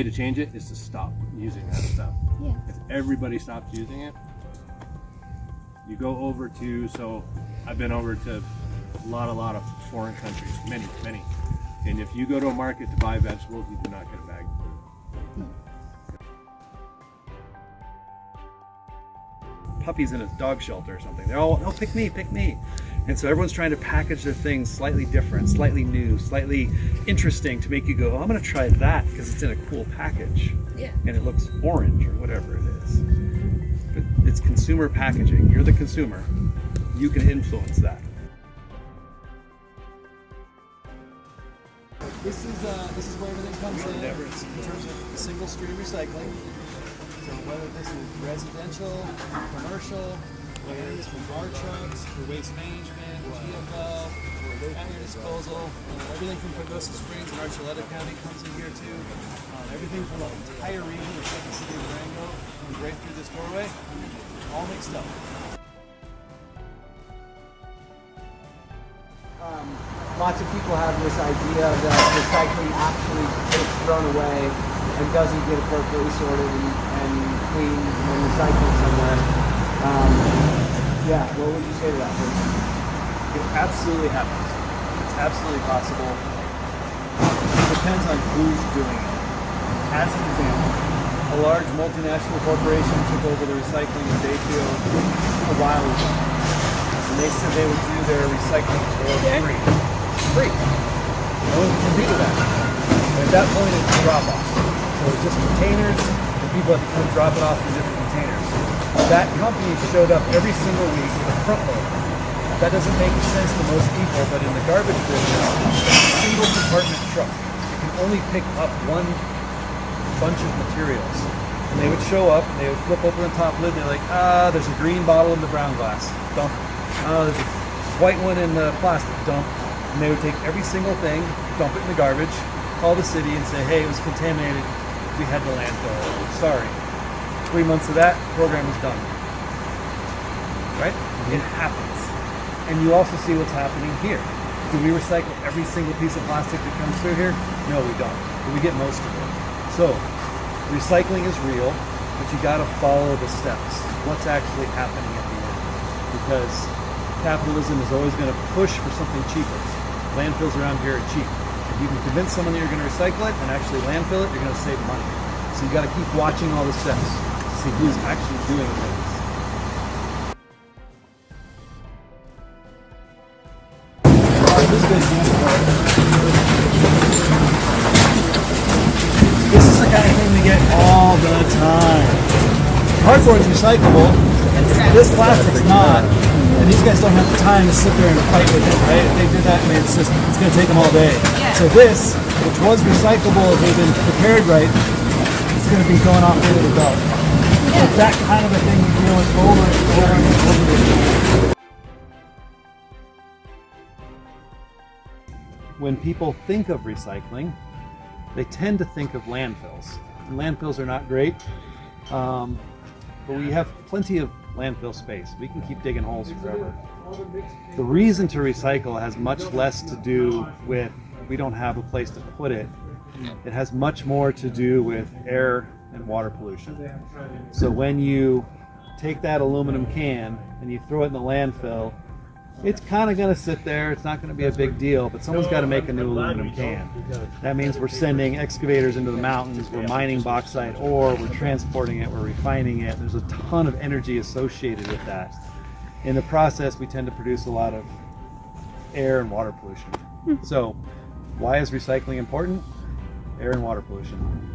to change it is to stop using that stuff. Yeah. If everybody stops using it, you go over to, so I've been over to a lot of foreign countries, many. And if you go to a market to buy vegetables, you do not get a bag of food. Puppies in a dog shelter or something. They're all, oh, pick me. And so everyone's trying to package their things slightly different, slightly new, slightly interesting to make you go, oh, I'm gonna try that because it's in a cool package. Yeah. And it looks orange or whatever it is. But it's consumer packaging. You're the consumer. You can influence that. This is where everything comes in terms of single stream recycling. So whether this is residential, commercial, whether it's from bar trucks, for waste management, GFL, at your disposal, everything from Pagosa Springs and Archuleta County comes in here too. Everything from the entire region of the city of Durango comes right through this doorway, all mixed up. Lots of people have this idea that recycling actually gets thrown away and doesn't get appropriately sorted and cleaned and then recycled somewhere. Yeah, what would you say to that person? It absolutely happens. It's absolutely possible. It depends on who's doing it. As an example, a large multinational corporation took over the recycling in Bayfield a while ago. And they said they would do their recycling for free. Free. No one can do that. And at that point, it's a drop-off. So it's just containers, and people have to come drop it off in different containers. That company showed up every single week with a front load. That doesn't make sense to most people, but in the garbage business, it's a single compartment truck. It can only pick up one bunch of materials. And they would show up, and they would flip open the top lid, and they're like, there's a green bottle in the brown glass. Dump. There's a white one in the plastic. Dump. And they would take every single thing, dump it in the garbage, call the city and say, hey, it was contaminated, we had to landfill it. Sorry. 3 months of that, program is done. Right? It happens. And you also see what's happening here. Do we recycle every single piece of plastic that comes through here? No, we don't. But we get most of it. So, recycling is real, but you gotta follow the steps. What's actually happening at the end? Because capitalism is always gonna push for something cheaper. Landfills around here are cheap. If you can convince someone that you're going to recycle it and actually landfill it, you're going to save money. So you got to keep watching all the steps to see who's actually doing things. This is a good example. This is the kind of thing we get all the time. Cardboard's recyclable. This plastic's not. And these guys don't have the time to sit there and fight with it, right? If they did that, I mean, it's going to take them all day. Yeah. So this, which was recyclable if they'd been prepared right, it's going to be going off into the dump. Yeah. It's that kind of a thing we deal with over and over and over again. When people think of recycling, they tend to think of landfills. And landfills are not great, but we have plenty of landfill space. We can keep digging holes forever. The reason to recycle has much less to do with we don't have a place to put it. It has much more to do with air and water pollution. So when you take that aluminum can and you throw it in the landfill, it's kind of going to sit there. It's not going to be a big deal, but someone's got to make a new aluminum can. That means we're sending excavators into the mountains, we're mining bauxite ore, we're transporting it, we're refining it. There's a ton of energy associated with that. In the process, we tend to produce a lot of air and water pollution. So, why is recycling important? Air and water pollution.